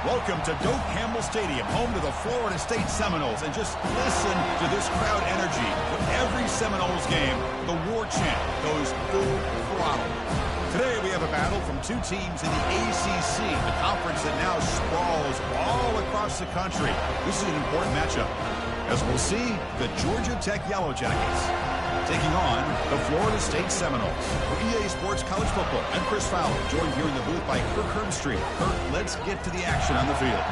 Welcome to Doak Campbell Stadium, home to the Florida State Seminoles. And just listen to this crowd energy. For every Seminoles game, the war chant goes full throttle. Today we have a battle from two teams in the ACC, the conference that now sprawls all across the country. This is an important matchup. As we'll see, the Georgia Tech Yellow Jackets taking on the Florida State Seminoles. For EA Sports College Football, I'm Chris Fowler, joined here in the booth by Kirk Hearnstreet. Kirk, let's get to the action on the field.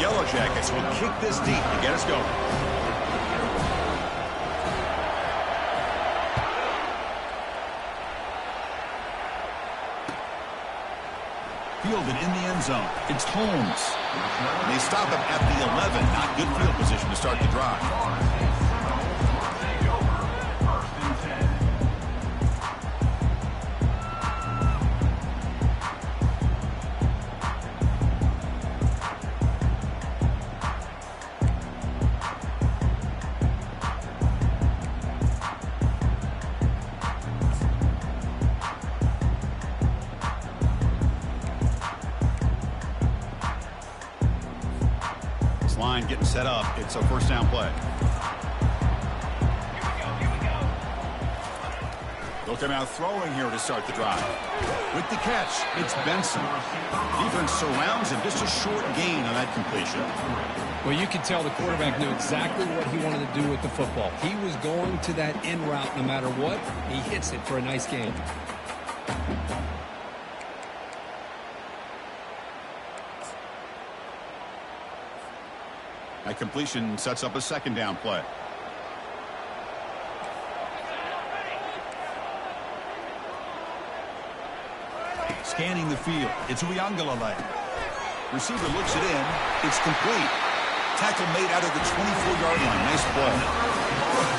Yellow Jackets will kick this deep to get us going. Fielded in the end zone. It's Holmes. They stop him at the 11. Not good field position to start the drive. Line getting set up. It's a first down play. They'll come out throwing here to start the drive. With the catch, it's Benson. Defense surrounds him. Just a short gain on that completion. Well, you can tell the quarterback knew exactly what he wanted to do with the football. He was going to that end route no matter what. He hits it for a nice gain. That completion sets up a second down play. Scanning the field. It's Uiagalelei. Receiver looks it in. It's complete. Tackle made out of the 24-yard line. Nice play.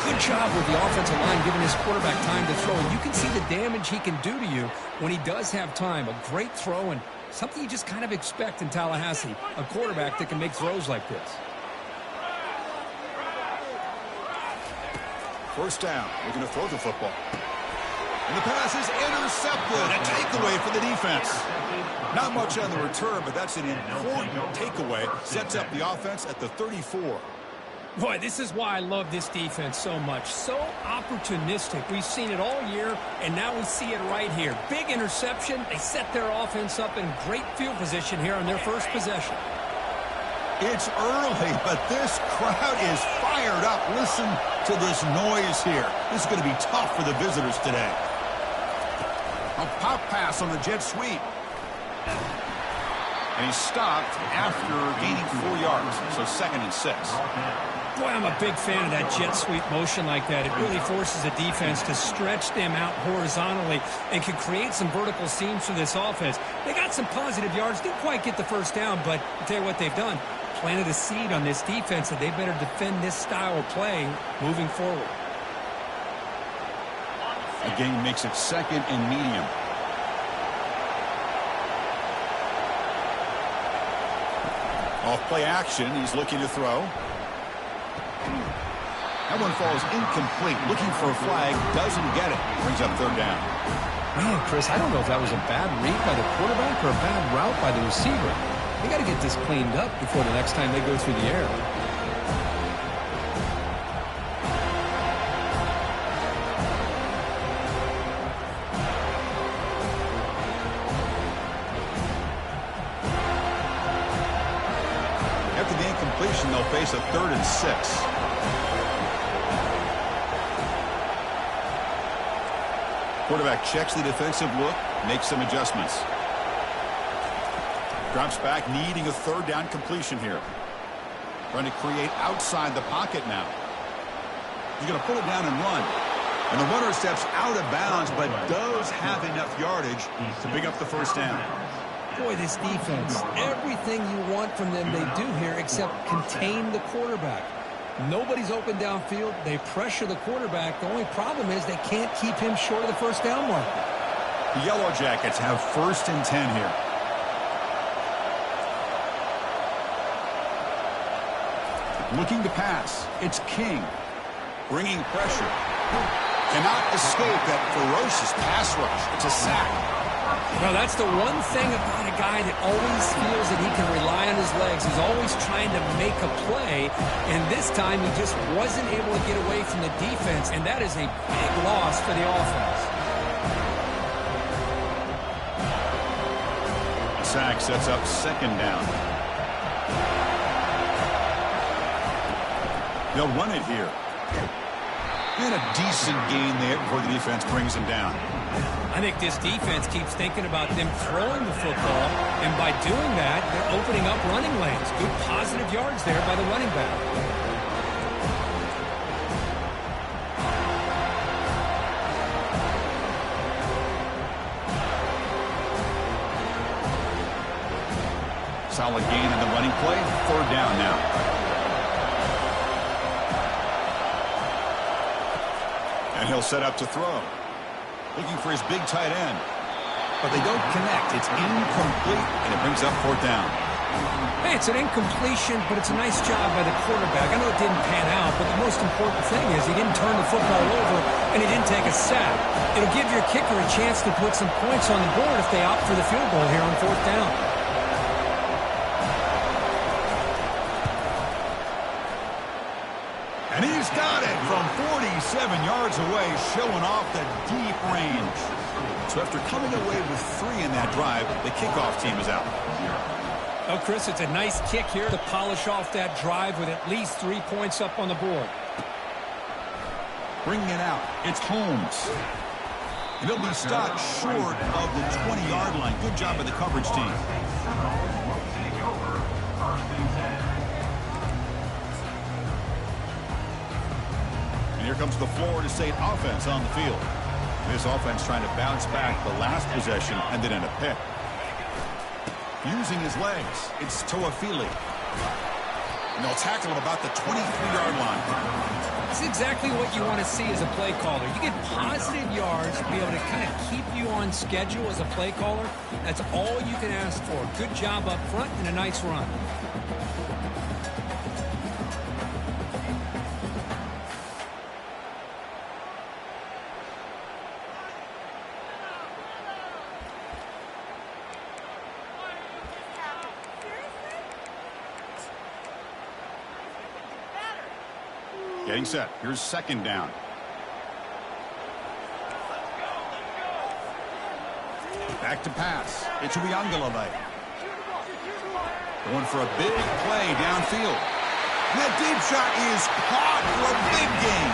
Good job with the offensive line giving his quarterback time to throw. You can see the damage he can do to you when he does have time. A great throw and something you just kind of expect in Tallahassee. A quarterback that can make throws like this. First down. We're going to throw the football. And the pass is intercepted. A takeaway for the defense. Not much on the return, but that's an important takeaway. Sets up the offense at the 34. Boy, this is why I love this defense so much. So opportunistic. We've seen it all year, and now we see it right here. Big interception. They set their offense up in great field position here on their first possession. It's early, but this crowd is fired up. Listen to this noise here. This is going to be tough for the visitors today. A pop pass on the jet sweep. And he's stopped after gaining 4 yards, so 2nd and 6. Boy, I'm a big fan of that jet sweep motion like that. It really forces a defense to stretch them out horizontally and can create some vertical seams for this offense. They got some positive yards, didn't quite get the first down, but I'll tell you what they've done. Planted a seed on this defense that they better defend this style of play moving forward. The game makes it 2nd and medium. Off play action, he's looking to throw. That one falls incomplete. Looking for a flag, doesn't get it. Brings up 3rd down. Man, Chris, I don't know if that was a bad read by the quarterback or a bad route by the receiver. They got to get this cleaned up before the next time they go through the air. After the incompletion, they'll face a 3rd and 6. Quarterback checks the defensive look, makes some adjustments. Drops back, needing a 3rd down completion here. Trying to create outside the pocket now. He's going to pull it down and run. And the runner steps out of bounds, but does have enough yardage to pick up the first down. Boy, this defense, everything you want from them they do here except contain the quarterback. Nobody's open downfield. They pressure the quarterback. The only problem is they can't keep him short of the first down mark. The Yellow Jackets have 1st and 10 here. Looking to pass. It's King. Bringing pressure. Cannot escape that ferocious pass rush. It's a sack. Well, that's the one thing about a guy that always feels that he can rely on his legs. He's always trying to make a play, and this time he just wasn't able to get away from the defense, and that is a big loss for the offense. Sack sets up 2nd down. They'll run it here. And a decent gain there before the defense brings him down. I think this defense keeps thinking about them throwing the football, and by doing that, they're opening up running lanes. Good positive yards there by the running back. Solid gain in the running play. 3rd down now. And he'll set up to throw. Looking for his big tight end. But they don't connect. It's incomplete, and it brings up 4th down. Hey, it's an incompletion, but it's a nice job by the quarterback. I know it didn't pan out, but the most important thing is he didn't turn the football over, and he didn't take a sack. It'll give your kicker a chance to put some points on the board if they opt for the field goal here on 4th down. And he's got it from 47 yards away, showing off the deep range. So after coming away with 3 in that drive, the kickoff team is out. Oh, Chris, it's a nice kick here to polish off that drive with at least 3 points up on the board. Bringing it out, it's Holmes. And he'll be stopped short of the 20-yard line. Good job by the coverage team. And here comes the Florida State offense on the field. This offense trying to bounce back. The last possession ended in a pick. Using his legs, it's Toafili. And they'll tackle him about the 23-yard line. That's exactly what you want to see as a play caller. You get positive yards to be able to kind of keep you on schedule as a play caller. That's all you can ask for. Good job up front and a nice run. Getting set. Here's 2nd down. Back to pass. It's Uiagalelei. Going for a big play downfield. That deep shot is caught for a big gain.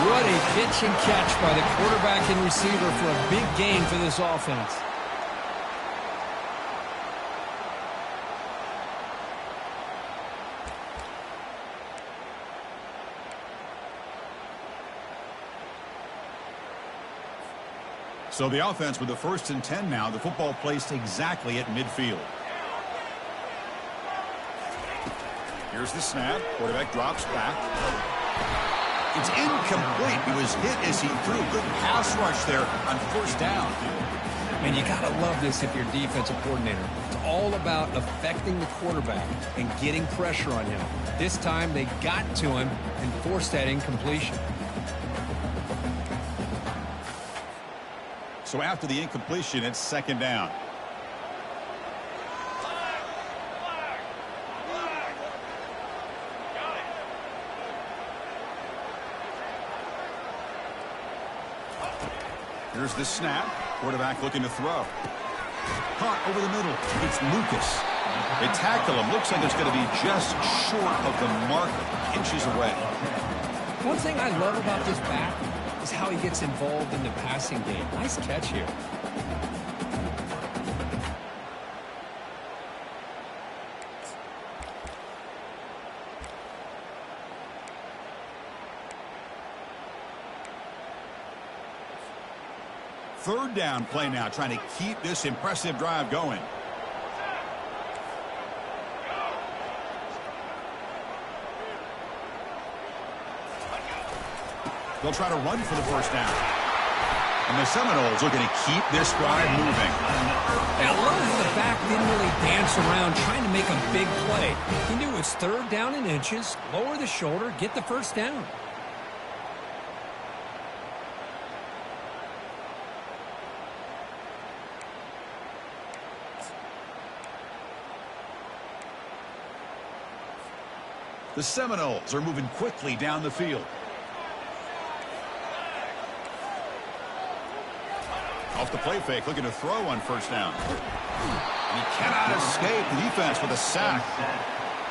What a pitch and catch by the quarterback and receiver for a big gain for this offense. So the offense with the 1st and 10 now. The football placed exactly at midfield. Here's the snap. Quarterback drops back. It's incomplete. He was hit as he threw. Good pass rush there on 1st down. And you got to love this if you're a defensive coordinator. It's all about affecting the quarterback and getting pressure on him. This time they got to him and forced that incompletion. So after the incompletion, it's 2nd down. Here's the snap. Quarterback looking to throw. Caught over the middle. It's Lucas. They tackle him. Looks like it's going to be just short of the mark, inches away. One thing I love about this back is how he gets involved in the passing game. Nice catch here. third down play now, trying to keep this impressive drive going. They'll try to run for the first down. And the Seminoles looking to keep this drive moving. I love how the back didn't really dance around trying to make a big play. He knew it's third down in inches, lower the shoulder, get the first down. The Seminoles are moving quickly down the field. Off the play fake, looking to throw on first down. And he cannot escape the defense with a sack.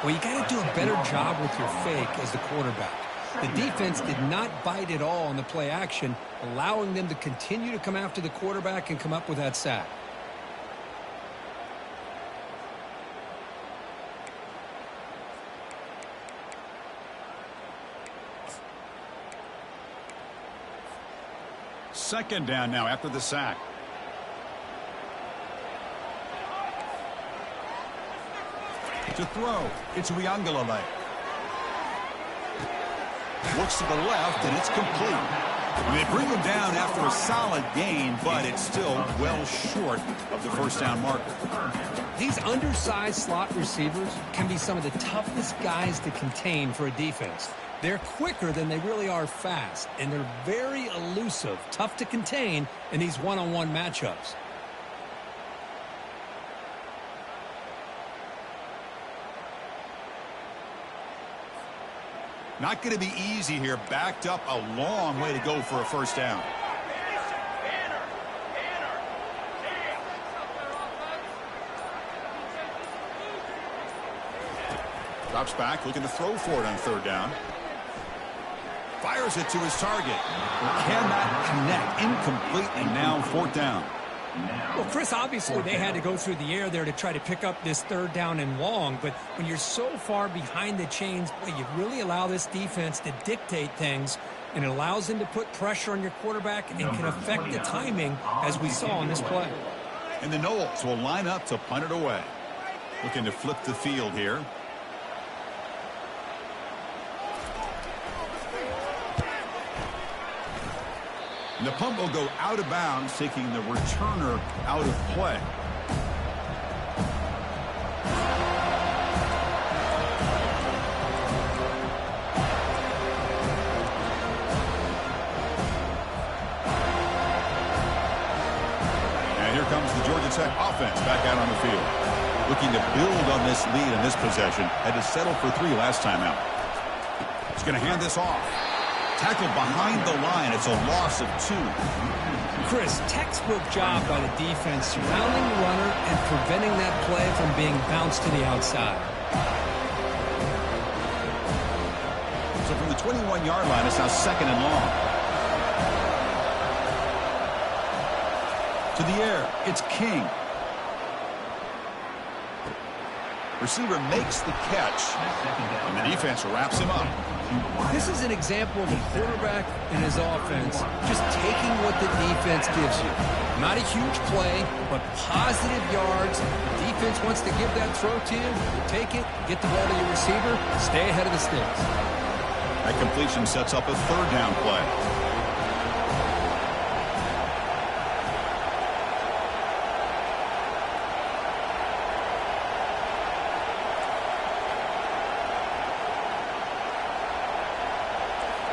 Well, you got to do a better job with your fake as the quarterback. The defense did not bite at all on the play action, allowing them to continue to come after the quarterback and come up with that sack. Second down now after the sack. To throw, it's Uiagalelei. Looks to the left, and it's complete. They bring him down after a solid gain, but it's still well short of the first down marker. These undersized slot receivers can be some of the toughest guys to contain for a defense. They're quicker than they really are fast, and they're very elusive, tough to contain in these one-on-one matchups. Not going to be easy here. Backed up a long way to go for a first down. Drops back, looking to throw for it on third down. Fires it to his target. Cannot connect. Incomplete, and now fourth down. Well, Chris, obviously they had to go through the air there to try to pick up this third down and long, but when you're so far behind the chains, boy, you really allow this defense to dictate things, and it allows them to put pressure on your quarterback and can affect the timing, as we saw on this play. And the Noles will line up to punt it away. Looking to flip the field here. And the punt will go out of bounds, taking the returner out of play. And here comes the Georgia Tech offense back out on the field. Looking to build on this lead in this possession. Had to settle for 3 last time out. It's going to hand this off. Tackled behind the line. It's a loss of 2. Chris, textbook job by the defense surrounding the runner and preventing that play from being bounced to the outside. So from the 21-yard line, it's now second and long. To the air, it's King. Receiver makes the catch, and the defense wraps him up. This is an example of a quarterback and his offense just taking what the defense gives you. Not a huge play, but positive yards. The defense wants to give that throw to you. You take it, get the ball to your receiver, stay ahead of the sticks. That completion sets up a third down play.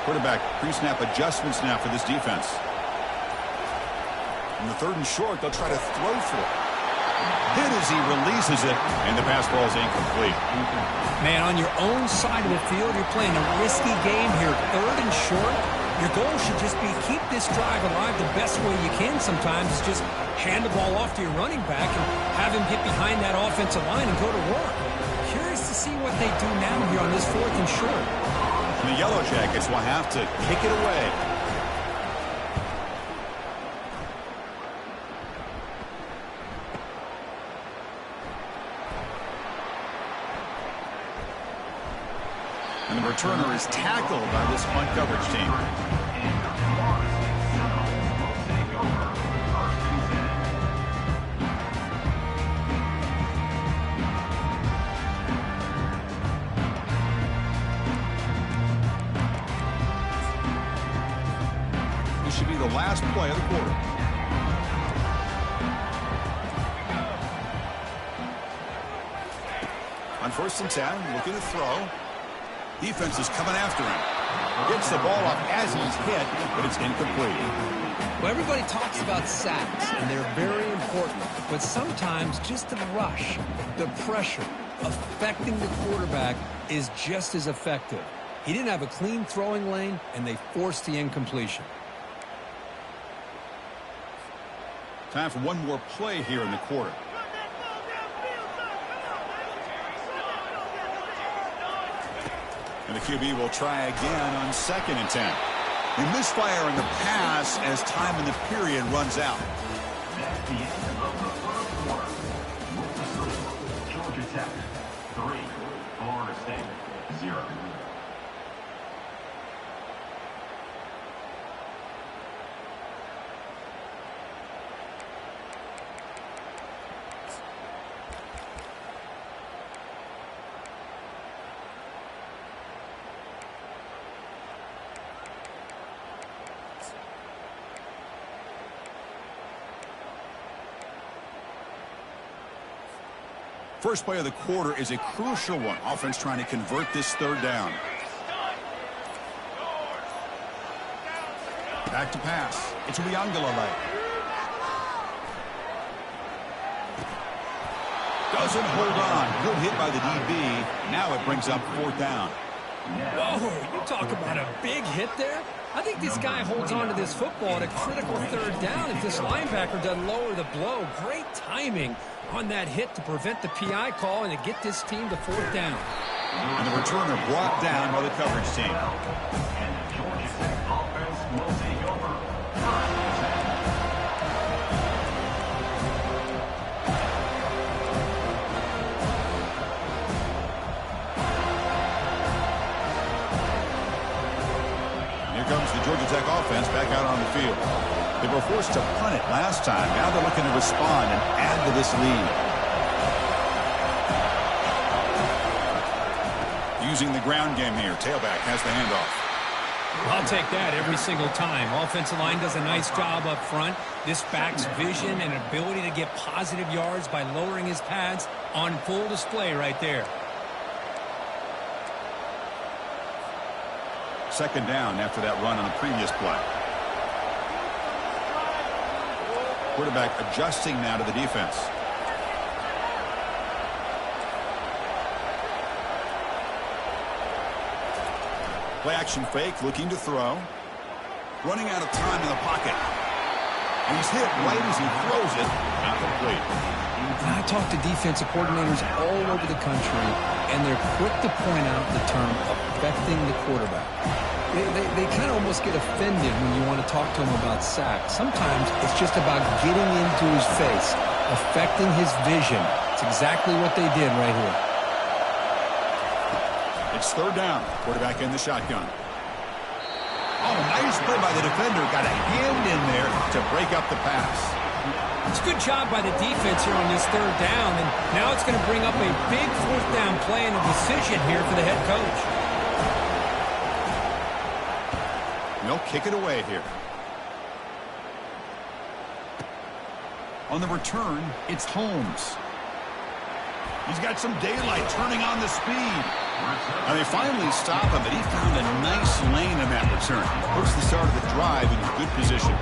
Quarterback pre-snap adjustments now for this defense. In the third and short, they'll try to throw for it. Hit as he releases it, and the pass ball is incomplete. Man, on your own side of the field, you're playing a risky game here. Third and short, your goal should just be keep this drive alive the best way you can sometimes. Is just hand the ball off to your running back and have him get behind that offensive line and go to work. Curious to see what they do now here on this fourth and short. The Yellow Jackets will have to kick it away. And the returner is tackled by this punt coverage team. This should be the last play of the quarter. On 1st and 10, looking to throw. Defense is coming after him. Gets the ball off as he's hit, but it's incomplete. Well, everybody talks about sacks, and they're very important. But sometimes just the rush, the pressure, affecting the quarterback is just as effective. He didn't have a clean throwing lane, and they forced the incompletion. Time for one more play here in the quarter. And the QB will try again on 2nd and 10. They misfire in the pass as time in the period runs out. That's the end of the first quarter. Georgia Tech 3, Florida State 0. First play of the quarter is a crucial one. Offense trying to convert this 3rd down. Back to pass. It's Uiagalelei. Doesn't hold on. Good hit by the DB. Now it brings up 4th down. Whoa, you talk about a big hit there. I think this guy holds on to this football at a critical 3rd down if this linebacker doesn't lower the blow. Great timing on that hit to prevent the PI call and to get this team to 4th down. And the returner brought down by the coverage team. And the Georgia Tech offense will take over. Here comes the Georgia Tech offense back out on the field. They were forced to punt it last time. Now they're looking to respond and add to this lead. Using the ground game here. Tailback has the handoff. I'll take that every single time. Offensive line does a nice job up front. This back's vision and ability to get positive yards by lowering his pads on full display right there. 2nd down after that run on the previous play. Quarterback adjusting now to the defense. Play action fake, looking to throw. Running out of time in the pocket. And he's hit right as he throws it. Incomplete. I talk to defensive coordinators all over the country, and they're quick to point out the term affecting the quarterback. They kind of almost get offended when you want to talk to them about sacks. Sometimes it's just about getting into his face, affecting his vision. It's exactly what they did right here. It's 3rd down. Quarterback in the shotgun. Oh, nice play by the defender. Got a hand in there to break up the pass. It's a good job by the defense here on this 3rd down, and now it's going to bring up a big 4th down play and a decision here for the head coach. They'll kick it away here. On the return, it's Holmes. He's got some daylight turning on the speed. And they finally stop him, but he found a nice lane in that return. Puts the start of the drive in good position.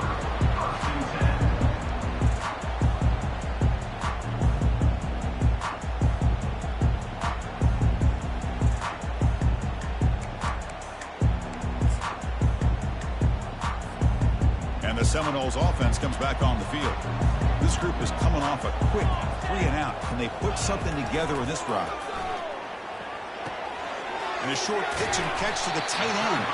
And the Seminoles offense comes back on the field. This group is coming off a quick 3-and-out. Can they put something together with this drive? And a short pitch and catch to the tight end.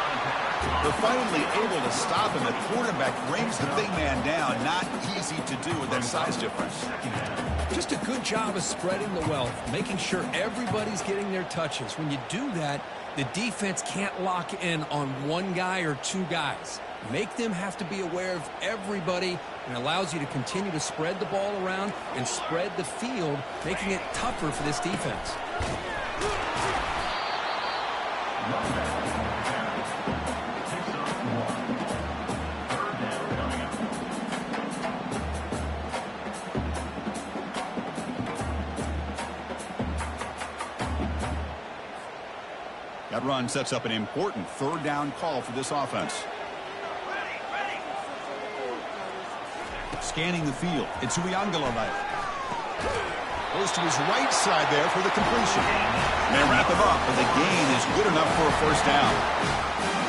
They're finally able to stop him. The quarterback brings the big man down. Not easy to do with that size difference. Just a good job of spreading the wealth, making sure everybody's getting their touches. When you do that, the defense can't lock in on one guy or two guys. Make them have to be aware of everybody, and allows you to continue to spread the ball around and spread the field, making it tougher for this defense. run sets up an important third down call for this offense. Scanning the field. It's Uiagalelei. Goes to his right side there for the completion. They wrap him up, but the gain is good enough for a first down.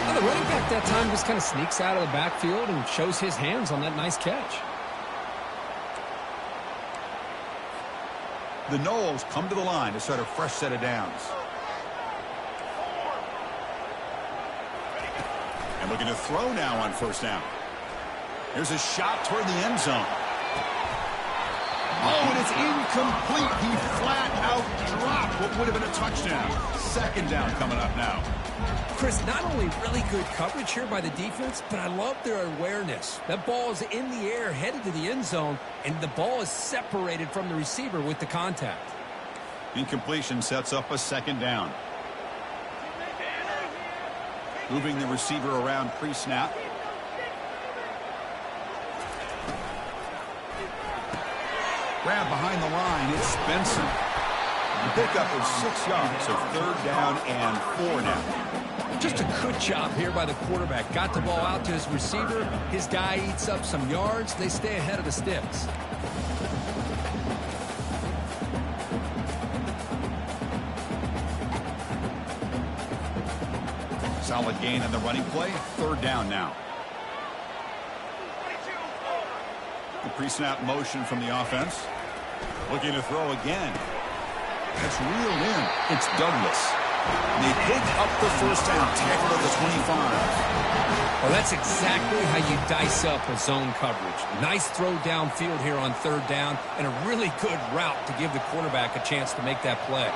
Well, the running back that time just kind of sneaks out of the backfield and shows his hands on that nice catch. The Noles come to the line to start a fresh set of downs. And looking to throw now on first down. Here's a shot toward the end zone. Oh, and it's incomplete. He flat out dropped what would have been a touchdown. Second down coming up now. Chris, not only really good coverage here by the defense, but I love their awareness. That ball is in the air, headed to the end zone, and the ball is separated from the receiver with the contact. Incompletion sets up a second down. Moving the receiver around pre-snap. Grab behind the line. It's Benson. The pickup is 6 yards, so third down and 4 now. Just a good job here by the quarterback. Got the ball out to his receiver. His guy eats up some yards. They stay ahead of the sticks. Solid gain on the running play. Third down now. The pre-snap motion from the offense. Looking to throw again. That's reeled in. It's Douglas. And they pick up the first down. Tackle at the 25. Well, that's exactly how you dice up a zone coverage. Nice throw downfield here on third down, and a really good route to give the quarterback a chance to make that play.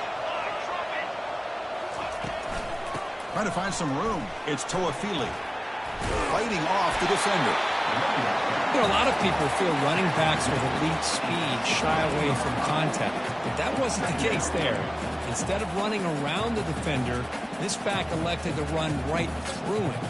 Trying to find some room. It's Toafili. Fighting off the defender. You know, a lot of people feel running backs with elite speed shy away from contact, but that wasn't the case there. Instead of running around the defender, this back elected to run right through him.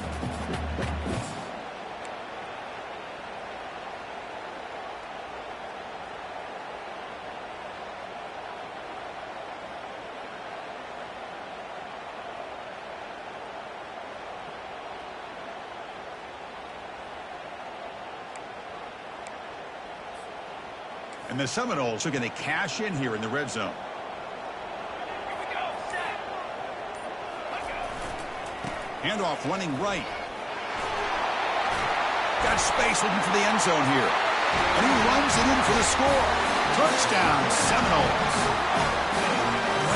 And the Seminoles are going to cash in here in the red zone. Handoff running right. Got space looking for the end zone here. And he runs it in for the score. Touchdown, Seminoles.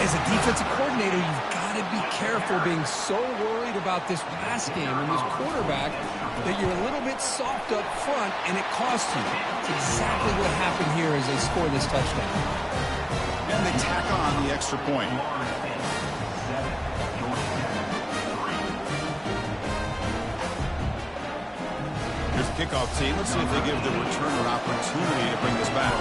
As a defensive coordinator, you've got to be careful being so worried about this pass game and this quarterback that you're a little bit soft up front and it costs you. It's exactly what happened here as they score this touchdown. And they tack on the extra point. Here's the kickoff team. Let's see if they give the returner an opportunity to bring this back.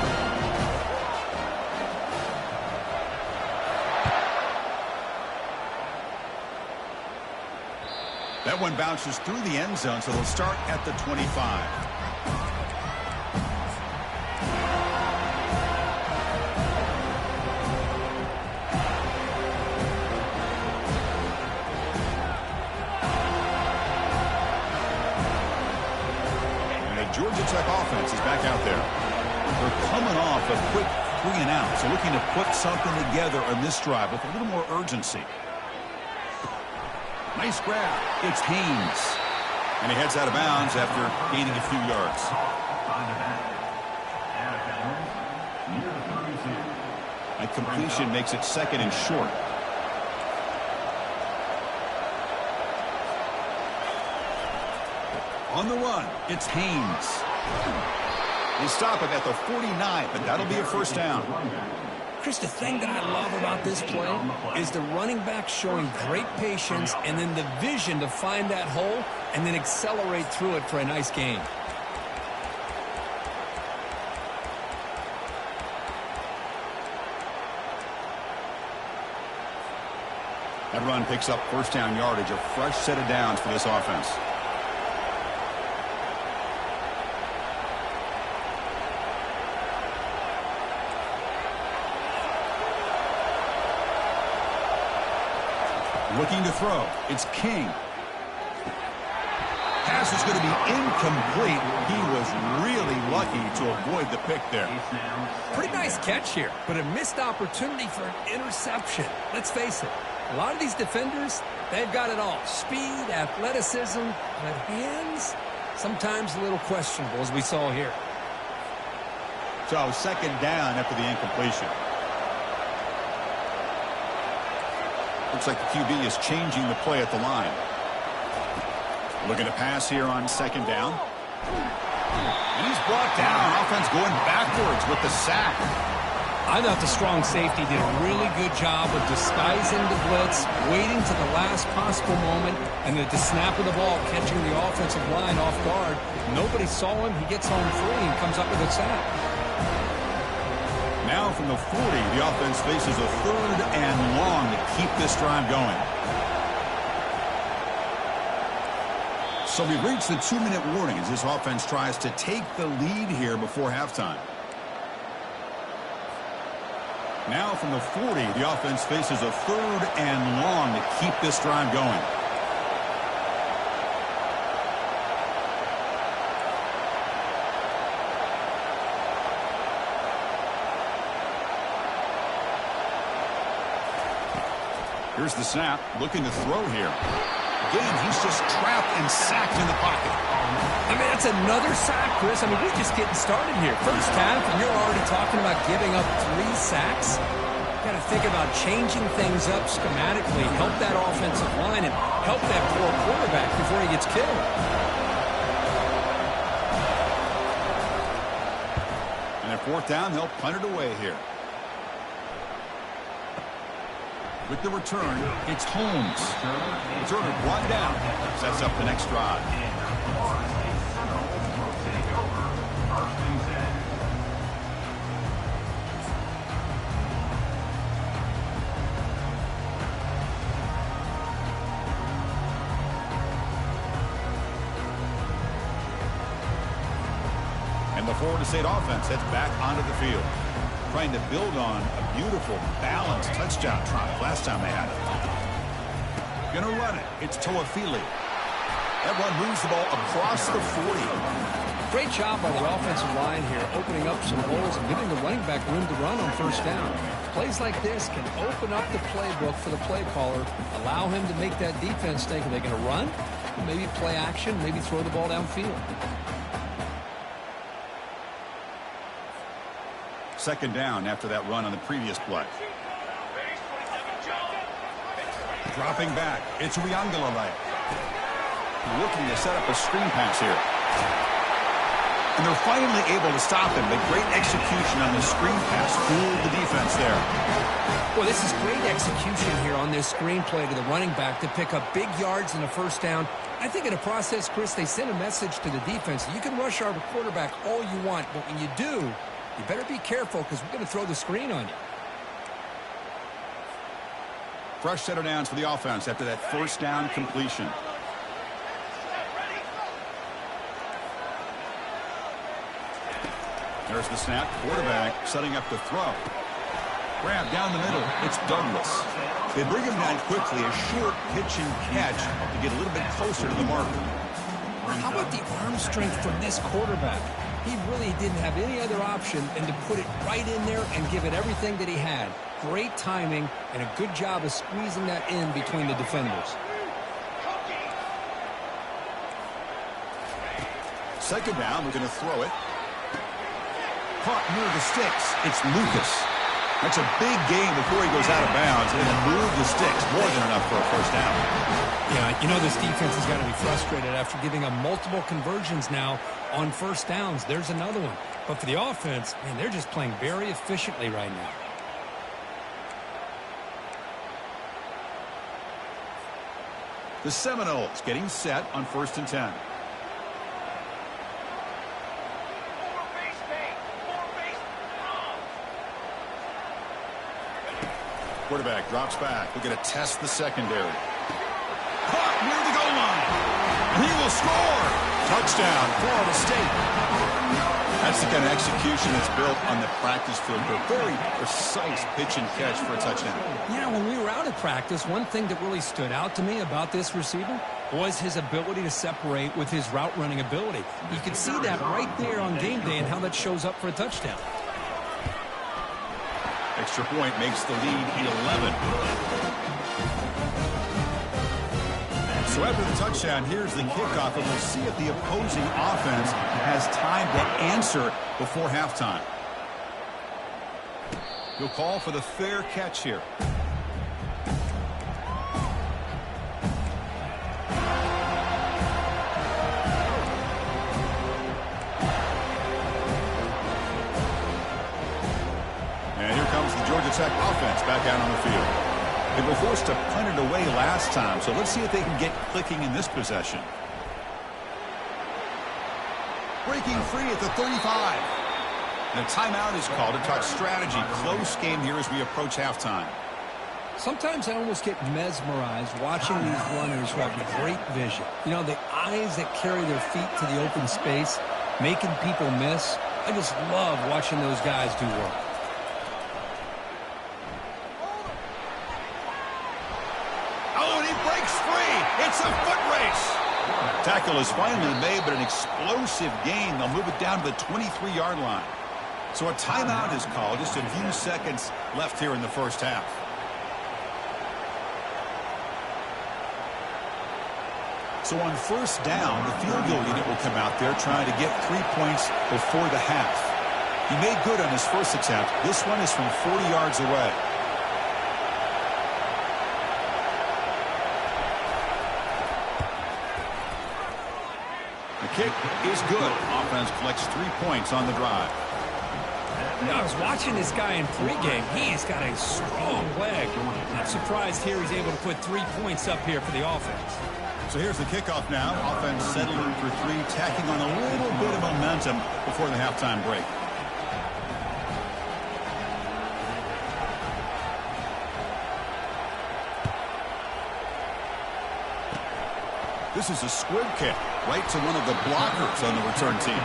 That one bounces through the end zone, so they'll start at the 25. And the Georgia Tech offense is back out there. They're coming off a quick 3 and out, so looking to put something together on this drive with a little more urgency. Nice grab. It's Haynes. And he heads out of bounds after gaining a few yards. And completion makes it second and short. On the run, it's Haynes. They stop it at the 49, but that'll be a first down. Chris, the thing that I love about this play is the running back showing great patience and then the vision to find that hole and then accelerate through it for a nice gain. That run picks up first down yardage, a fresh set of downs for this offense. Looking to throw. It's King. Pass is going to be incomplete. He was really lucky to avoid the pick there. Pretty nice catch here, but a missed opportunity for an interception. Let's face it, a lot of these defenders, they've got it all. Speed, athleticism, but hands, sometimes a little questionable, as we saw here. So second down after the incompletion. Looks like the QB is changing the play at the line. Looking to pass here on second down. And he's brought down. Offense going backwards with the sack. I thought the strong safety did a really good job of disguising the blitz, waiting to the last possible moment, and at the snap of the ball, catching the offensive line off guard. Nobody saw him. He gets home free and comes up with a sack. Now from the 40, the offense faces a third and long to keep this drive going. So we've reached the 2-minute warning as this offense tries to take the lead here before halftime. Now from the 40, the offense faces a third and long to keep this drive going. Here's the snap, looking to throw here. Again, he's just trapped and sacked in the pocket. I mean, that's another sack, Chris. I mean, we're just getting started here. First half, and you're already talking about giving up 3 sacks. Got to think about changing things up schematically, help that offensive line, and help that poor quarterback before he gets killed. And at fourth down, they'll punt it away here. With the return, it's Holmes. Returner brought down. Sets up the next drive. And the Florida State offense heads back onto the field, trying to build on a beautiful, balanced touchdown drive last time they had it. Gonna run it. It's Toafili. That run moves the ball across the 40. Great job by the offensive line here, opening up some holes and giving the running back room to run on first down. Plays like this can open up the playbook for the play caller, allow him to make that defense think, are they going to run? Maybe play action, maybe throw the ball downfield. Second down after that run on the previous play. Dropping back, it's Uiagalelei. Looking to set up a screen pass here. And they're finally able to stop him. But great execution on the screen pass. Fooled the defense there. Well, this is great execution here on this screen play to the running back to pick up big yards in the first down. I think in the process, Chris, they sent a message to the defense. You can rush our quarterback all you want, but when you do, you better be careful because we're going to throw the screen on you. Fresh set of downs for the offense after that first down completion. There's the snap. Quarterback setting up to throw. Grab down the middle. It's Douglas. They bring him down quickly. A short pitch and catch to get a little bit closer to the marker. How about the arm strength from this quarterback? He really didn't have any other option than to put it right in there and give it everything that he had. Great timing and a good job of squeezing that in between the defenders. Second down, we're going to throw it. Caught near the sticks. It's Lucas. That's a big gain before he goes out of bounds, and then move the sticks. More than enough for a first down. Yeah, you know this defense has got to be frustrated after giving up multiple conversions now on first downs. There's another one. But for the offense, man, they're just playing very efficiently right now. The Seminoles getting set on 1st and 10. Quarterback drops back. We're going to test the secondary. Caught near the goal line. And he will score. Touchdown, Florida State. That's the kind of execution that's built on the practice field. A very precise pitch and catch for a touchdown. Yeah, when we were out at practice, one thing that really stood out to me about this receiver was his ability to separate with his route running ability. You could see that right there on game day and how that shows up for a touchdown. Extra point makes the lead 11. So after the touchdown, here's the kickoff, and we'll see if the opposing offense has time to answer before halftime. He'll call for the fair catch here. And here comes the Georgia Tech offense back out on the field. They were forced to punt it away last time, so let's see if they can get clicking in this possession. Breaking free at the 35. And a timeout is called to talk strategy. Close game here as we approach halftime. Sometimes I almost get mesmerized watching these runners who have great vision. You know, the eyes that carry their feet to the open space, making people miss. I just love watching those guys do work. It's a foot race. Tackle is finally made, but an explosive gain. They'll move it down to the 23-yard line. So a timeout is called. Just a few seconds left here in the first half. So on first down, the field goal unit will come out there trying to get 3 points before the half. He made good on his first attempt. This one is from 40 yards away. Kick is good. Offense collects 3 points on the drive. You know, I was watching this guy in pregame. He's got a strong leg. I'm surprised here he's able to put 3 points up here for the offense. So here's the kickoff now. Offense settling for 3, tacking on a little bit of momentum before the halftime break. This is a squib kick right to one of the blockers on the return team.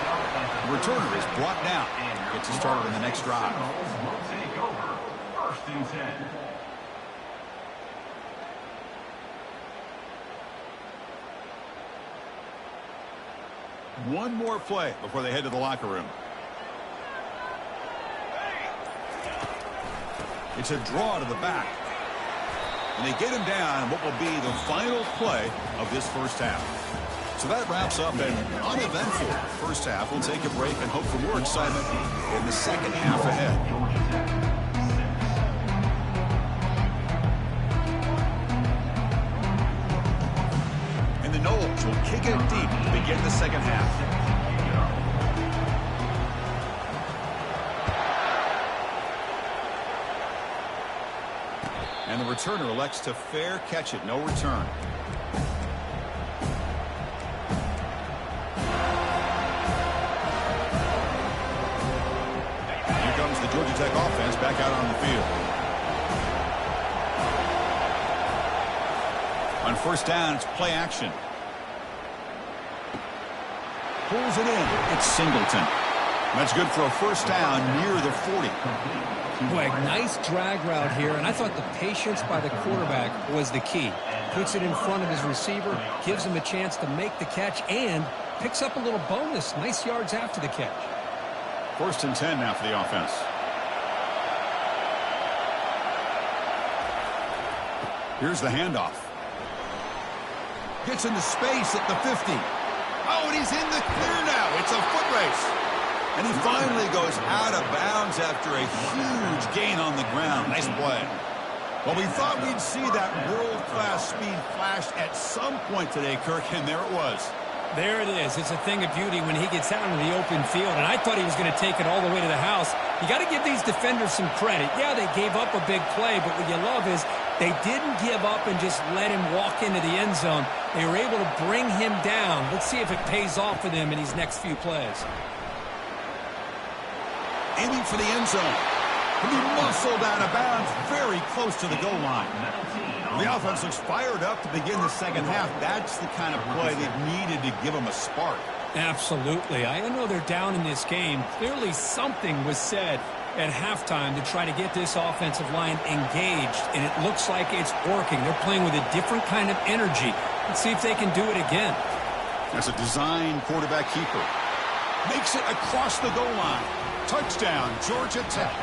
The returner is brought down. Gets us started on the next drive. First and 10. One more play before they head to the locker room. It's a draw to the back. And they get him down what will be the final play of this first half. So that wraps up an uneventful first half. We'll take a break and hope for more excitement in the second half ahead. And the Noles will kick it deep to begin the second half. And the returner elects to fair catch it. No return. Here comes the Georgia Tech offense back out on the field. On first down, it's play action. Pulls it in. It's Singleton. That's good for a first down near the 40. Boy, nice drag route here, and I thought the patience by the quarterback was the key. Puts it in front of his receiver, gives him a chance to make the catch, and picks up a little bonus. Nice yards after the catch. First and 10 now for the offense. Here's the handoff. Gets into space at the 50. Oh, and he's in the clear now. It's a foot race. And he finally goes out of bounds after a huge gain on the ground. Nice play. Well, we thought we'd see that world-class speed flash at some point today, Kirk, and there it was. There it is. It's a thing of beauty when he gets out into the open field, and I thought he was going to take it all the way to the house. You got to give these defenders some credit. Yeah, they gave up a big play, but what you love is they didn't give up and just let him walk into the end zone. They were able to bring him down. Let's see if it pays off for them in these next few plays. Aiming for the end zone. He'll be muscled out of bounds very close to the goal line. The offense looks fired up to begin the second half. That's the kind of play they've needed to give them a spark. Absolutely. I know they're down in this game. Clearly something was said at halftime to try to get this offensive line engaged, and it looks like it's working. They're playing with a different kind of energy. Let's see if they can do it again. That's a design quarterback keeper. Makes it across the goal line. Touchdown, Georgia Tech.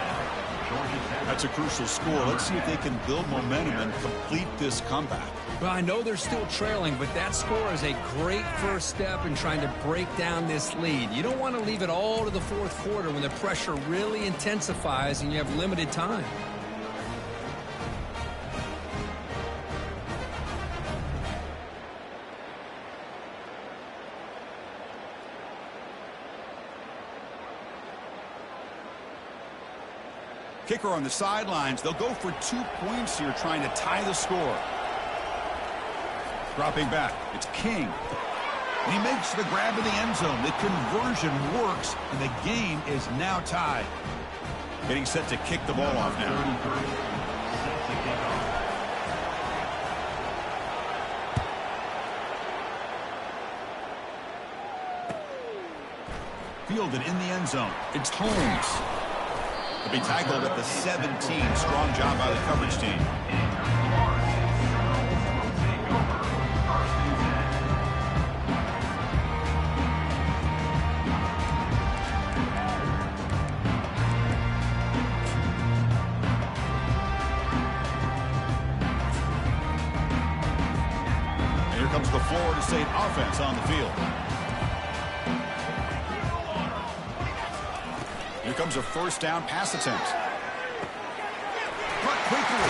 That's a crucial score. Let's see if they can build momentum and complete this comeback. Well, I know they're still trailing, but that score is a great first step in trying to break down this lead. You don't want to leave it all to the fourth quarter when the pressure really intensifies and you have limited time. Kicker on the sidelines. They'll go for 2 points here, trying to tie the score. Dropping back, it's King. And he makes the grab in the end zone. The conversion works, and the game is now tied. Getting set to kick the ball off now. Fielded in the end zone. It's Holmes. To be tackled at the 17. Strong job by the coverage team. And here comes the Florida State offense on the field. Here comes a first down pass attempt. Cut quickly.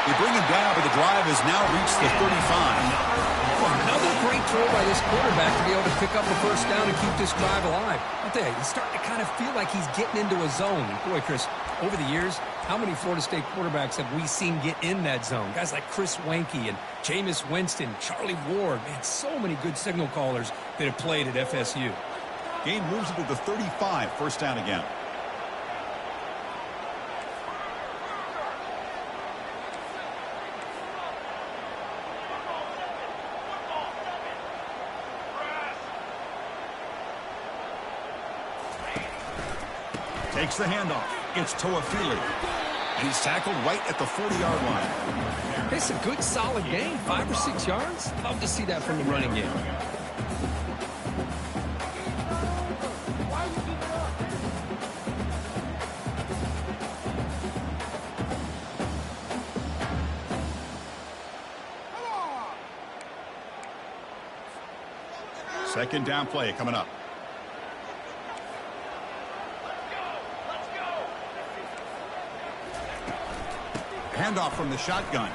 They bring him down, but the drive has now reached the 35. Another great throw by this quarterback to be able to pick up a first down and keep this drive alive. I'll tell you, he's starting to kind of feel like he's getting into a zone. Boy, Chris, over the years, how many Florida State quarterbacks have we seen get in that zone? Guys like Chris Wenke and Jameis Winston, Charlie Ward. Man, so many good signal callers that have played at FSU. Game moves into the 35. First down again. Takes the handoff. It's Toafili. And he's tackled right at the 40-yard line. It's a good, solid game. 5 or 6 yards. Love to see that from the running game. Second down play coming up. Handoff from the shotgun.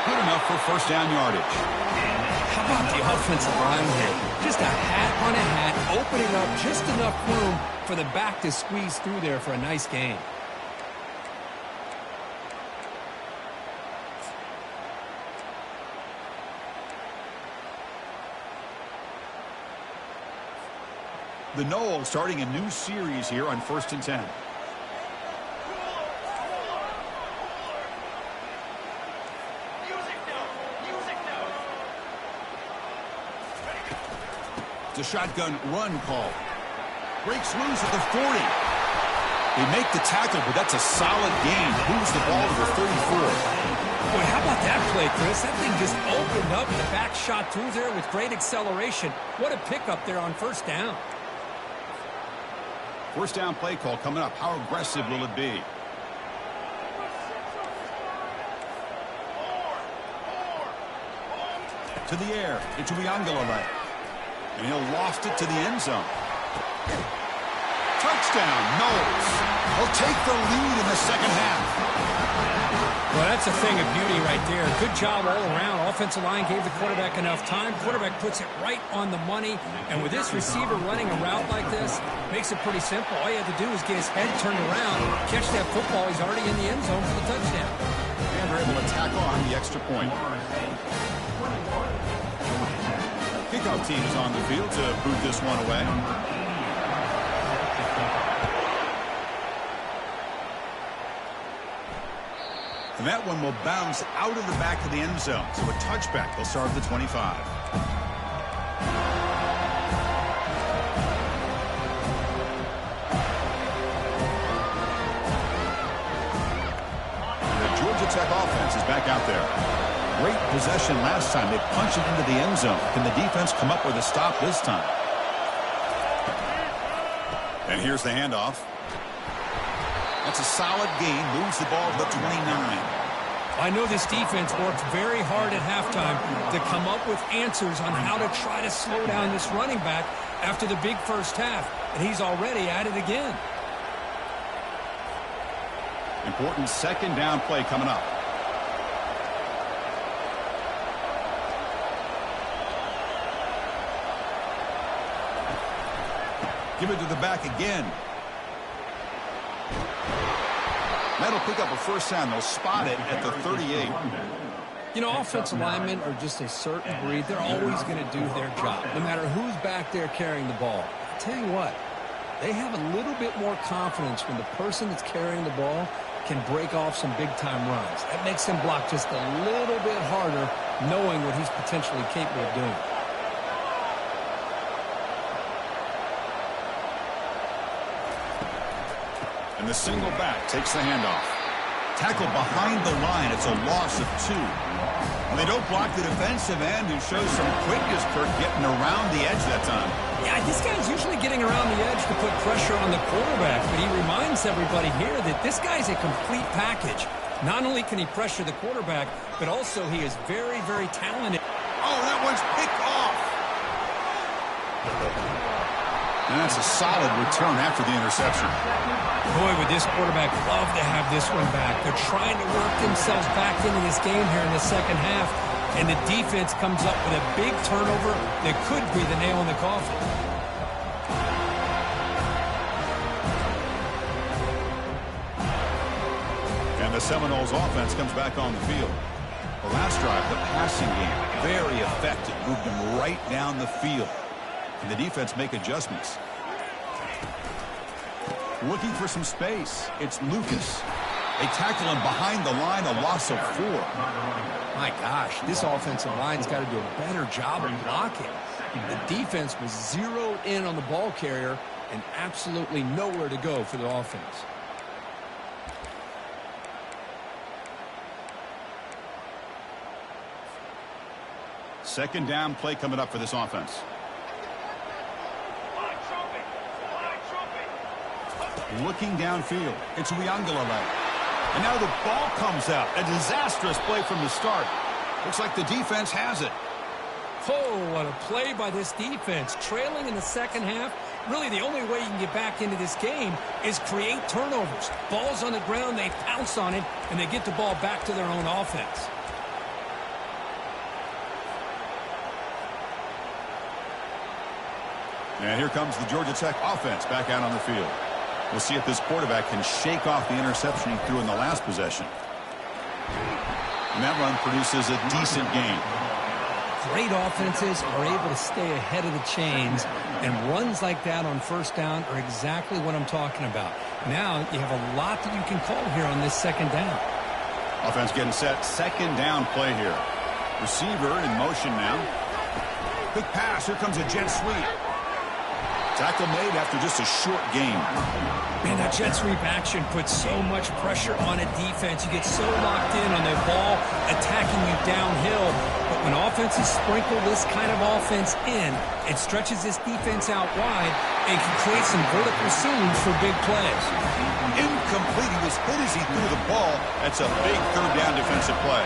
Good enough for first down yardage. How about the offensive line here? Just a hat on a hat, opening up just enough room for the back to squeeze through there for a nice gain. The Noles starting a new series here on 1st and 10. It's a shotgun run call. Breaks loose at the 40. They make the tackle, but that's a solid gain. Moves the ball to the 34. Boy, how about that play, Chris? That thing just opened up. The back shot through there with great acceleration. What a pickup there on first down. First down play call coming up. How aggressive will it be? To the air. It's Uiagalelei. And he'll loft it to the end zone. Touchdown, Noles. They'll take the lead in the second half. Well, that's a thing of beauty right there. Good job all around. Offensive line gave the quarterback enough time. Quarterback puts it right on the money. And with this receiver running a route like this, makes it pretty simple. All you have to do is get his head turned around, catch that football. He's already in the end zone for the touchdown. And they're able to tackle on the extra point. Kickoff team is on the field to boot this one away. And that one will bounce out of the back of the end zone. So a touchback. They'll start at the 25. Georgia Tech offense is back out there. Great possession last time. They punched it into the end zone. Can the defense come up with a stop this time? And here's the handoff. That's a solid gain. Moves the ball to the 29. I know this defense worked very hard at halftime to come up with answers on how to try to slow down this running back after the big first half. And he's already at it again. Important second down play coming up. Give it to the back again. That'll pick up a first down. They'll spot it at the 38. You know, offensive linemen are just a certain breed. They're always going to do their job, no matter who's back there carrying the ball. I'll tell you what, they have a little bit more confidence when the person that's carrying the ball can break off some big-time runs. That makes them block just a little bit harder, knowing what he's potentially capable of doing. And the single back takes the handoff. Tackle behind the line. It's a loss of 2. And they don't block the defensive end, who shows some quickness, Kirk, getting around the edge that time. Yeah, this guy's usually getting around the edge to put pressure on the quarterback, but he reminds everybody here that this guy's a complete package. Not only can he pressure the quarterback, but also he is very, very talented. Oh, that one's picked off. And that's a solid return after the interception. Boy, would this quarterback love to have this one back. They're trying to work themselves back into this game here in the second half, and the defense comes up with a big turnover that could be the nail in the coffin. And the Seminoles offense comes back on the field. The last drive, the passing game, very effective. Moved them right down the field. And the defense make adjustments. Looking for some space. It's Lucas. They tackle him behind the line, a loss of 4. My gosh, this offensive line's got to do a better job of blocking. The defense was zeroed in on the ball carrier and absolutely nowhere to go for the offense. Second down play coming up for this offense. Looking downfield. It's Uiagalelei. And now the ball comes out. A disastrous play from the start. Looks like the defense has it. Oh, what a play by this defense. Trailing in the second half, really the only way you can get back into this game is create turnovers. Ball's on the ground, they pounce on it, and they get the ball back to their own offense. And here comes the Georgia Tech offense back out on the field. We'll see if this quarterback can shake off the interception he threw in the last possession. And that run produces a decent gain. Great offenses are able to stay ahead of the chains, and runs like that on first down are exactly what I'm talking about. Now you have a lot that you can call here on this second down. Offense getting set. Second down play here. Receiver in motion now. Quick pass. Here comes a jet sweep. Tackle made after just a short gain. Man, that jet sweep action puts so much pressure on a defense. You get so locked in on the ball attacking you downhill. But when offenses sprinkle this kind of offense in, it stretches this defense out wide and can create some vertical seams for big plays. Incomplete. He was hit as he threw the ball. That's a big third down defensive play.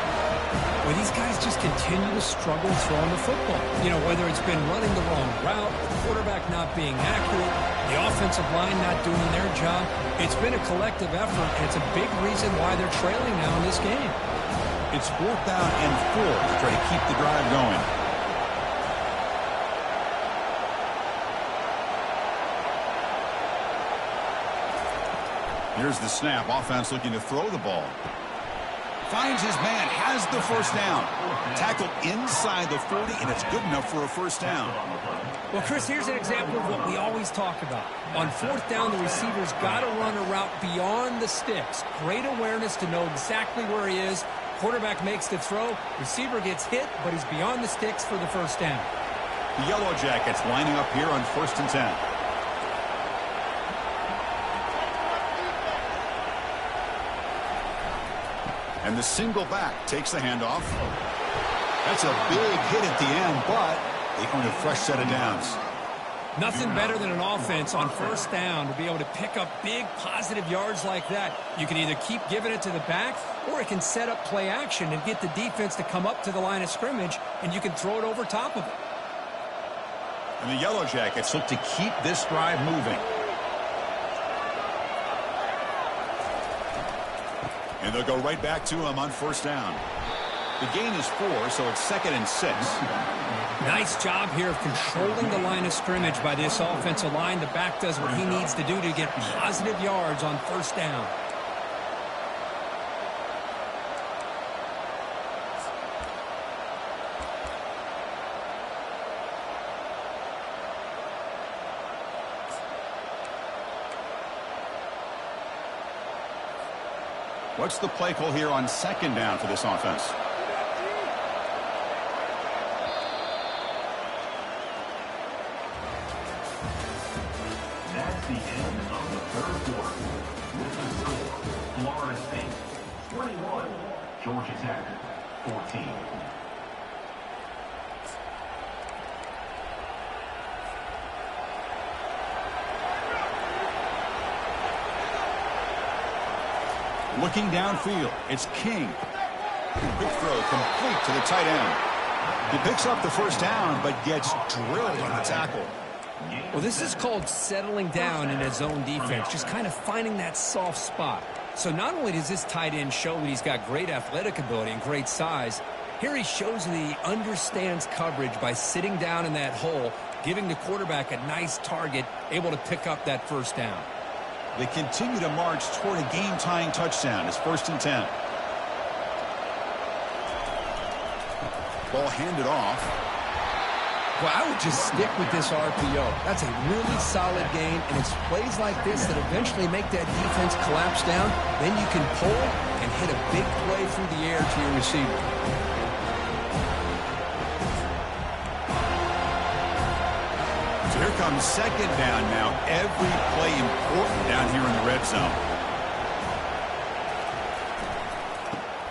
Well, these guys just continue to struggle throwing the football. You know, whether it's been running the wrong route, the quarterback not being accurate, the offensive line not doing their job. It's been a collective effort, and it's a big reason why they're trailing now in this game. It's 4th down and 4 to try to keep the drive going. Here's the snap. Offense looking to throw the ball. Finds his man, has the first down. Tackle inside the 40, and it's good enough for a first down. Well, Chris, here's an example of what we always talk about. On 4th down, the receiver's got to run a route beyond the sticks. Great awareness to know exactly where he is. Quarterback makes the throw. Receiver gets hit, but he's beyond the sticks for the first down. The Yellow Jackets lining up here on 1st and 10. And the single back takes the handoff. That's a big hit at the end, but they earn a fresh set of downs. Nothing better than an offense on 1st down to be able to pick up big positive yards like that. You can either keep giving it to the back, or it can set up play action and get the defense to come up to the line of scrimmage, and you can throw it over top of it. And the Yellow Jackets look to keep this drive moving. And they'll go right back to him on 1st down. The gain is 4, so it's 2nd and 6. Nice job here of controlling the line of scrimmage by this offensive line. The back does what he needs to do to get positive yards on 1st down. What's the play call here on 2nd down for this offense? That's the end of the 3rd quarter. With the score, Florida State 21, Georgia Tech 14. Looking downfield, it's King. Big throw complete to the tight end. He picks up the 1st down, but gets drilled on the tackle. Well, this is called settling down in his zone defense, just kind of finding that soft spot. So not only does this tight end show that he's got great athletic ability and great size, here he shows that he understands coverage by sitting down in that hole, giving the quarterback a nice target, able to pick up that 1st down. They continue to march toward a game-tying touchdown. It's 1st and 10. Ball handed off. Well, I would just stick with this RPO. That's a really solid game, and it's plays like this that eventually make that defense collapse down. Then you can pull and hit a big play through the air to your receiver. Here comes 2nd down now. Every play important down here in the red zone.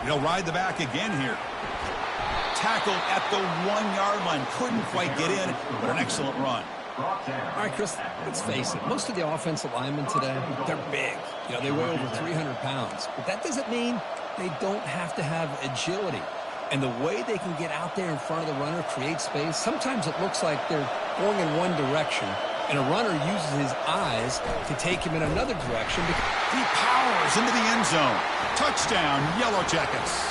He'll ride the back again here. Tackled at the 1-yard line. Couldn't quite get in, but an excellent run. All right, Chris, let's face it. Most of the offensive linemen today, they're big. You know, they weigh over 300 pounds. But that doesn't mean they don't have to have agility. And the way they can get out there in front of the runner, create space, sometimes it looks like they're going in one direction, and a runner uses his eyes to take him in another direction. He powers into the end zone. Touchdown, Yellow Jackets.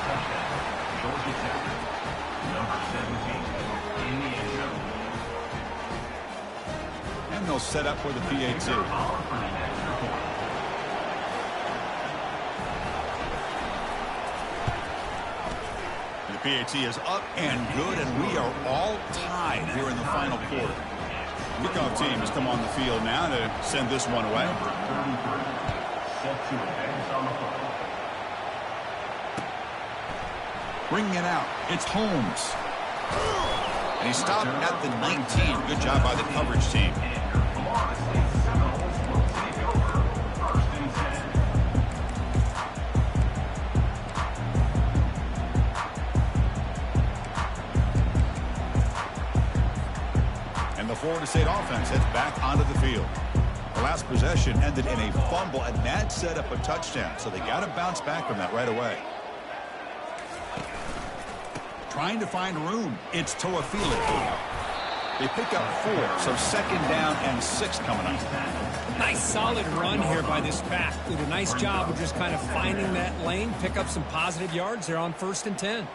Touchdown, Georgia Tech. Number 17 in the end zone. And they'll set up for the PAT. PAT is up and good, and we are all tied here in the final quarter. Kickoff team has come on the field now to send this one away. Bringing it out, it's Holmes. And he stopped at the 19. Good job by the coverage team. The Florida State offense heads back onto the field. The last possession ended in a fumble, and that set up a touchdown, so they got to bounce back from that right away. Trying to find room. It's Toafili. They pick up 4, so 2nd down and 6 coming up. Nice solid run here by this back. Did a nice job of just kind of finding that lane, pick up some positive yards there on 1st and 10.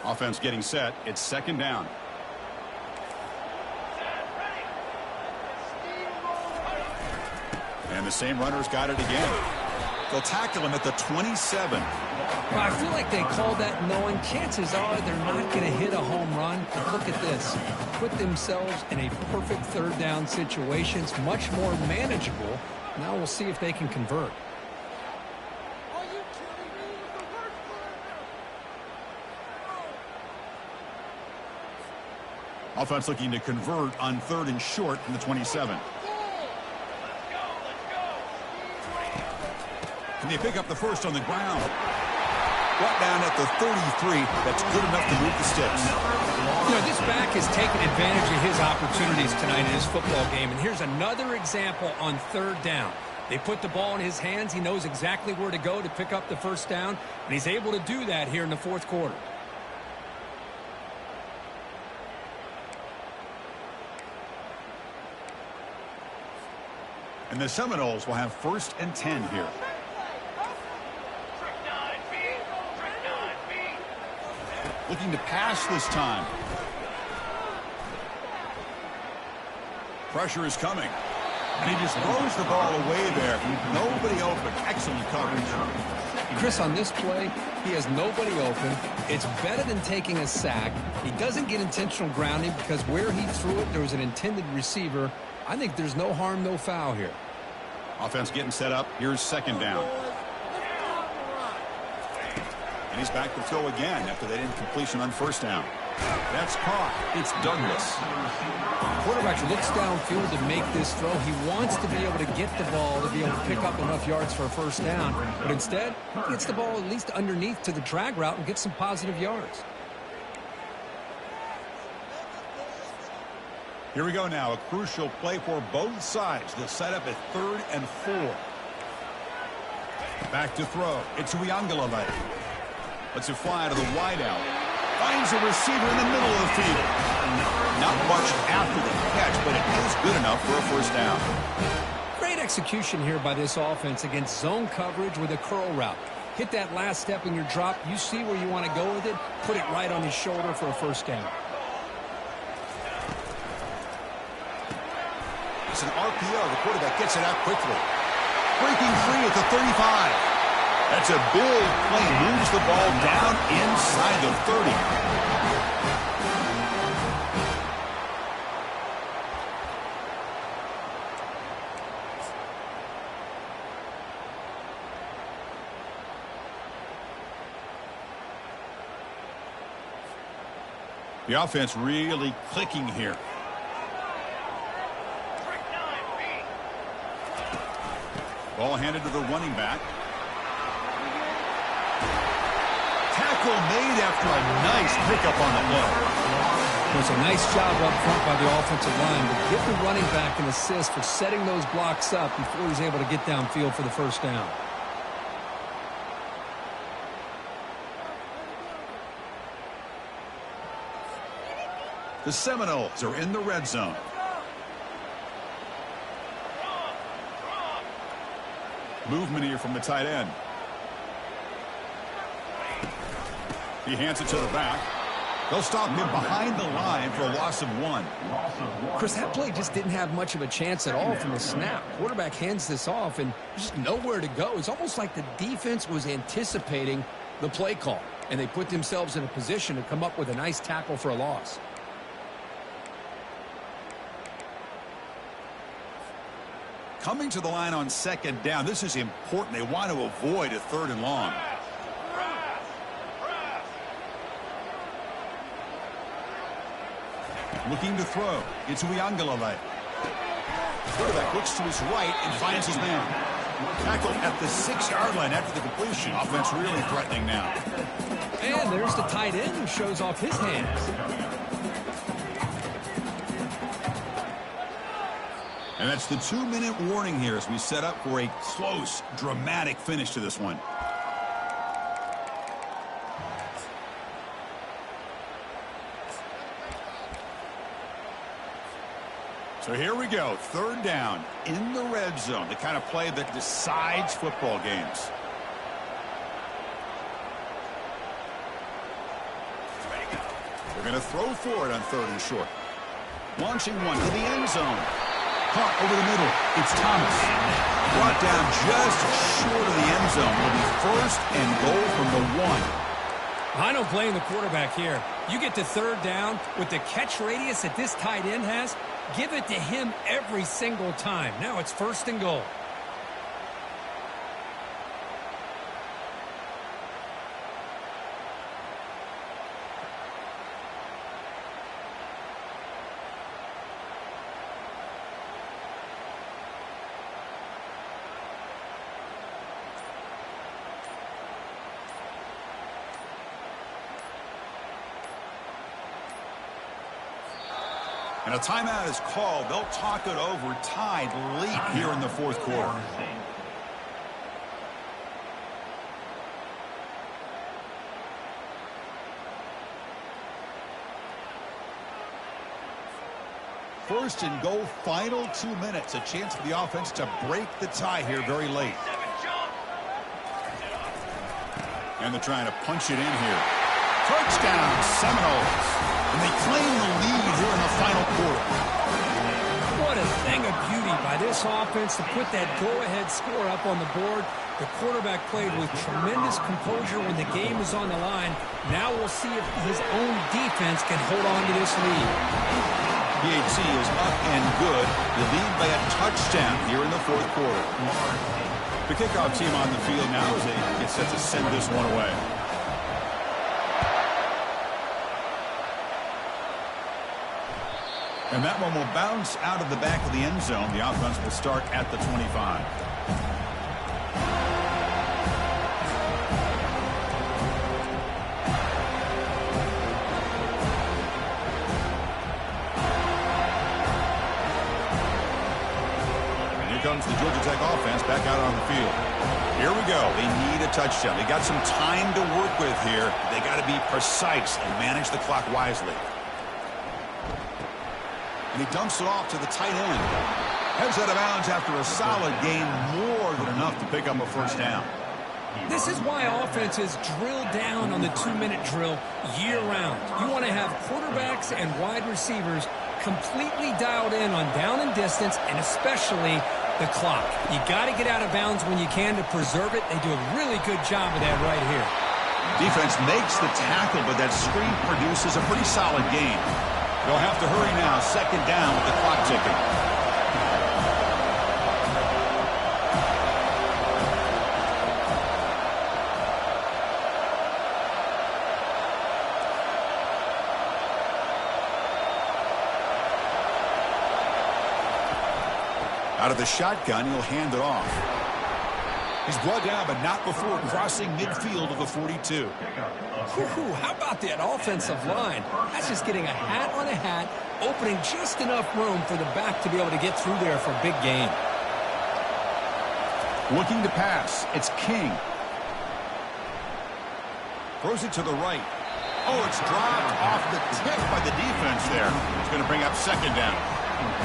Offense getting set. It's 2nd down. And the same runner's got it again. They'll tackle him at the 27. Well, I feel like they called that knowing chances are they're not going to hit a home run. But look at this. Put themselves in a perfect 3rd down situation. It's much more manageable Now we'll see if they can convert. Offense looking to convert on 3rd and short from the 27. Can they pick up the first on the ground? Brought down at the 33. That's good enough to move the sticks. You know, this back has taken advantage of his opportunities tonight in his football game. And here's another example on 3rd down. They put the ball in his hands. He knows exactly where to go to pick up the first down. And he's able to do that here in the 4th quarter. And the Seminoles will have 1st and 10 here. Looking to pass this time. Pressure is coming. And he just throws the ball away there. Nobody open. Excellent coverage. Chris, on this play, he has nobody open. It's better than taking a sack. He doesn't get intentional grounding because where he threw it, there was an intended receiver. I think there's no harm, no foul here. Offense getting set up. Here's 2nd down. And he's back to throw again after that incompletion on 1st down. That's caught. It's Douglas. Quarterback looks downfield to make this throw. He wants to be able to get the ball to be able to pick up enough yards for a 1st down. But instead, he gets the ball at least underneath to the drag route and gets some positive yards. Here we go now. A crucial play for both sides. The setup at 3rd and 4. Back to throw. It's Uiagalelei. Lets it fly to the wideout. Finds a receiver in the middle of the field. Not much after the catch, but it is good enough for a 1st down. Great execution here by this offense against zone coverage with a curl route. Hit that last step in your drop. You see where you want to go with it. Put it right on his shoulder for a 1st down. It's an RPO. The quarterback gets it out quickly. Breaking free at the 35. That's a big play. Moves the ball down inside the 30. The offense really clicking here. Ball handed to the running back. Tackle made after a nice pickup on the play. It was a nice job up front by the offensive line, but give the running back an assist for setting those blocks up before he's able to get downfield for the 1st down. The Seminoles are in the red zone. Movement here from the tight end. He hands it to the back. They'll stop him behind the line for a loss of 1. Chris, that play just didn't have much of a chance at all from the snap. Quarterback hands this off and just nowhere to go. It's almost like the defense was anticipating the play call, and they put themselves in a position to come up with a nice tackle for a loss. Coming to the line on 2nd down. This is important. They want to avoid a 3rd and long. Looking to throw. It's Uiagalelei. Quarterback looks to his right and finds his man. Tackled at the 6-yard line after the completion. Offense really threatening now. And there's the tight end who shows off his hands. And that's the 2-minute warning here as we set up for a close, dramatic finish to this one. So here we go, 3rd down in the red zone, the kind of play that decides football games. They're going to throw for it on 3rd and short. Launching one to the end zone. Caught over the middle. It's Thomas. Brought down just short of the end zone. Will be 1st and goal from the 1. I don't blame the quarterback here. You get to 3rd down with the catch radius that this tight end has. Give it to him every single time. Now it's 1st and goal. And a timeout is called. They'll talk it over, tied late here in the fourth quarter. First and goal, final 2 minutes. A chance for the offense to break the tie here very late. And they're trying to punch it in here. Touchdown, Seminoles. And they claim the lead here in the final quarter. What a thing of beauty by this offense to put that go-ahead score up on the board. The quarterback played with tremendous composure when the game was on the line. Now we'll see if his own defense can hold on to this lead. PHC is up and good. The lead by a touchdown here in the fourth quarter. The kickoff team on the field now as they get set to send this one away. And that one will bounce out of the back of the end zone. The offense will start at the 25. Comes the Georgia Tech offense back out on the field. Here we go. They need a touchdown. They got some time to work with here. They got to be precise and manage the clock wisely. And he dumps it off to the tight end. Heads out of bounds after a solid gain, more than enough to pick up a first down. This is why offenses drill down on the 2-minute drill year-round. You want to have quarterbacks and wide receivers completely dialed in on down and distance, and especially the clock. You got to get out of bounds when you can to preserve it. They do a really good job of that right here. Defense makes the tackle, but that screen produces a pretty solid gain. They'll have to hurry now. Second down with the clock ticking. Out of the shotgun, he'll hand it off. He's brought down, but not before crossing midfield of the 42. How about that offensive line? That's just getting a hat on a hat, opening just enough room for the back to be able to get through there for a big gain. Looking to pass. It's King. Throws it to the right. Oh, it's dropped off the tip by the defense there. It's going to bring up second down.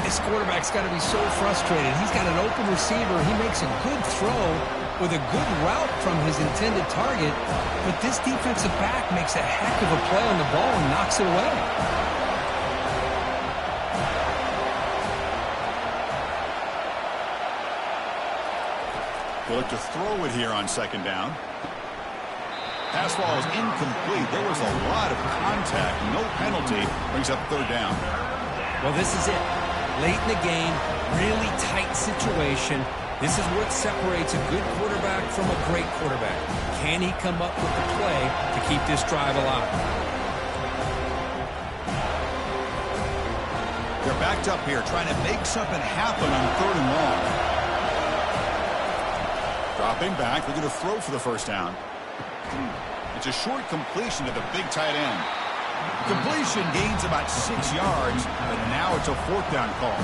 This quarterback's got to be so frustrated. He's got an open receiver. He makes a good throw with a good route from his intended target, but this defensive back makes a heck of a play on the ball and knocks it away. They'll look to throw it here on second down. Pass ball is incomplete. There was a lot of contact. No penalty. Brings up third down. Well, this is it. Late in the game, really tight situation. This is what separates a good quarterback from a great quarterback. Can he come up with the play to keep this drive alive? They're backed up here, trying to make something happen on third and long. Dropping back, they're going to throw for the first down. It's a short completion to the big tight end. Completion gains about 6 yards, but now it's a fourth down call.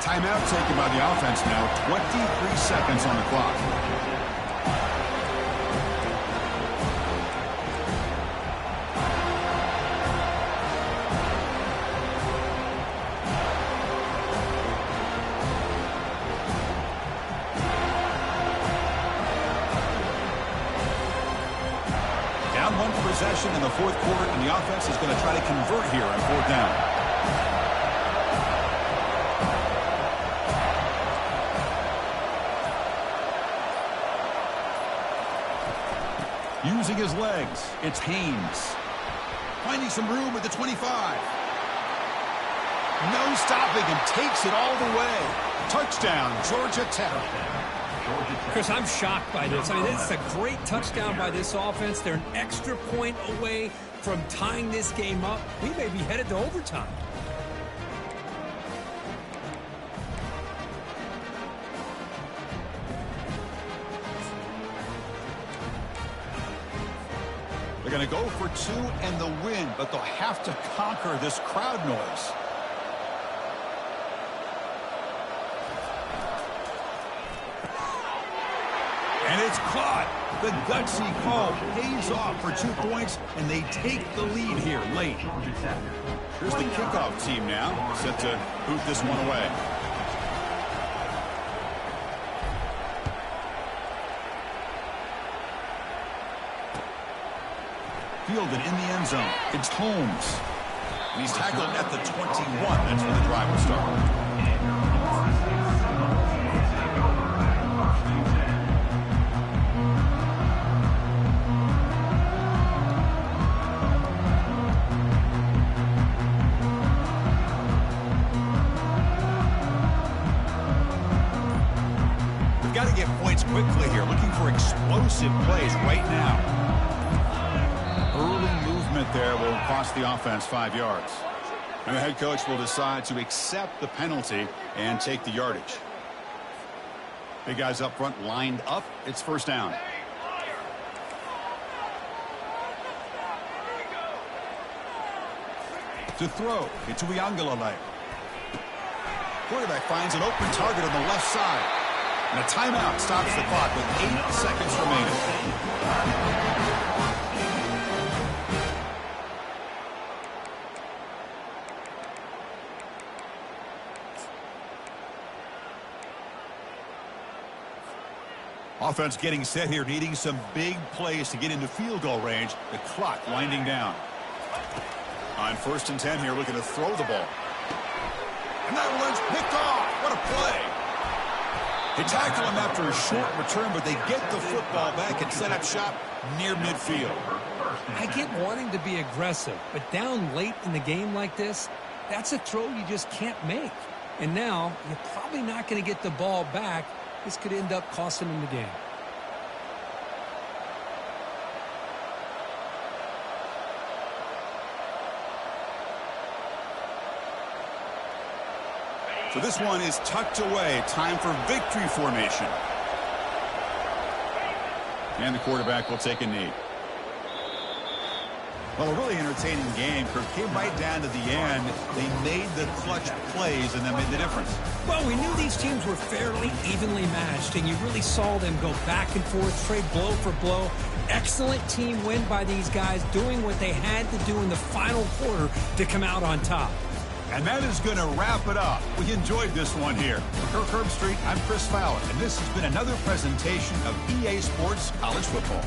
Timeout taken by the offense now. 23 seconds on the clock. Down one possession in the fourth quarter, and the offense is going to try to convert here on fourth down. Using his legs, it's Haynes. Finding some room at the 25. No stopping him, takes it all the way. Touchdown, Georgia Tech. Chris, I'm shocked by this. I mean, this is a great touchdown by this offense. They're an extra point away from tying this game up. We may be headed to overtime. They're going to go for two and the win, but they'll have to conquer this crowd noise. It's caught. The gutsy call pays off for 2 points, and they take the lead here late. Here's the kickoff team now, set to boot this one away. Fielded in the end zone. It's Holmes. And he's tackled at the 21. That's where the drive will start. They've got to get points quickly here. Looking for explosive plays right now. Early movement there will cost the offense 5 yards. And the head coach will decide to accept the penalty and take the yardage. Big guys up front lined up. It's first down. To throw, it's Uiagalelei. Quarterback finds an open target on the left side. And a timeout stops the clock with 8 seconds remaining. Offense getting set here, needing some big plays to get into field goal range. The clock winding down. On 1st and 10 here, looking to throw the ball. And that one's picked off. What a play. They tackle him after a short return, but they get the football back and set up shop near midfield. I get wanting to be aggressive, but down late in the game like this, that's a throw you just can't make. And now, you're probably not going to get the ball back. This could end up costing him the game. So this one is tucked away. Time for victory formation. And the quarterback will take a knee. Well, a really entertaining game. Kirk came right down to the end. They made the clutch plays and that made the difference. Well, we knew these teams were fairly evenly matched, and you really saw them go back and forth, trade blow for blow. Excellent team win by these guys, doing what they had to do in the final quarter to come out on top. And that is going to wrap it up. We enjoyed this one here. For Kirk Herbstreit, I'm Chris Fowler, and this has been another presentation of EA Sports College Football.